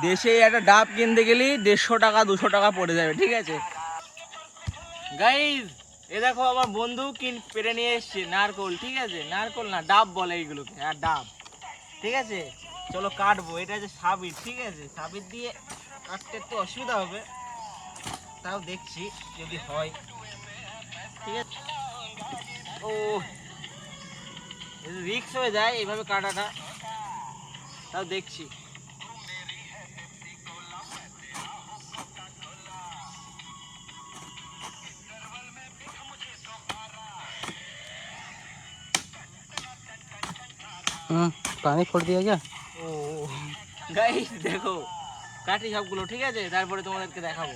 দেশে একটা ডাব কিনতে গেলে 150 টাকা 200 টাকা পড়ে যাবে, ঠিক আছে গাইজ। এ দেখো আমার বন্ধু পেরে নিয়ে এসছে নারকোল, ঠিক আছে, নারকোল না ডাব বলে এইগুলোকে, আর ডাব, ঠিক আছে। চলো কাটবো, এটা হচ্ছে সাবির, ঠিক আছে, সাবির দিয়ে কাটতে একটু অসুবিধা হবে, তাও দেখছি যদি হয়, ঠিক আছে। ও রিক্স হয়ে যায় এইভাবে কাটাটা, তাও দেখছি। पानी छोड़ दिया क्या? ও গাইস দেখো কাটি সবগুলো, ঠিক আছে, তারপরে তোমাদেরকে দেখাবো।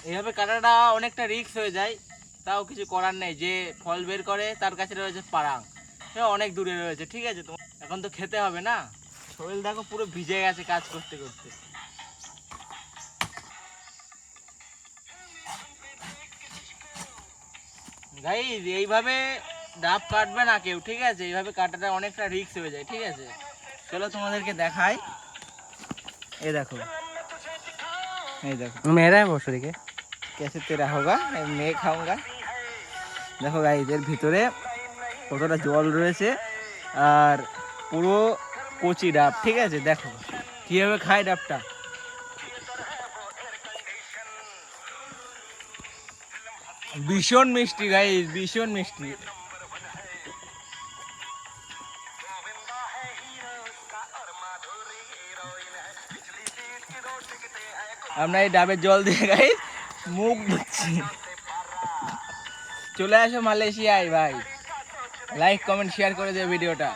এইভাবে কাটাটা অনেকটা রিস্ক হয়ে যায়, তাও কিছু করার নেই, যে ফল বের করে তার কাছে রয়েছে পারাং, অনেক দূরে রয়েছে, ঠিক আছে। তো এখন তো খেতে হবে না, শরীর দেখো পুরো ভিজে গেছে কাজ করতে করতে। গাইস এইভাবে ডাব কাটবে না কেউ, ঠিক আছে, এইভাবে কাটাটা অনেকটা রিস্ক হয়ে যায়, ঠিক আছে। চলো তোমাদেরকে দেখাই, এই দেখো, এই দেখো मेरा है भोसड़ी के। कैसे तेरा होगा, मैं खाऊंगा। দেখো গাইস এর ভিতরে কতটা জল রয়েছে, আর পুরো কচি ডাব, ঠিক আছে, দেখো কিভাবে খায় ডাবটা। ভীষণ মিষ্টি গাইস, ভীষণ মিষ্টি। আমরা এই ডাবের জল দিয়ে গাইস মুখ ধুচ্ছি। চলে আসো মালয়েশিয়ায় ভাই, লাইক কমেন্ট শেয়ার করে দেবে ভিডিওটা।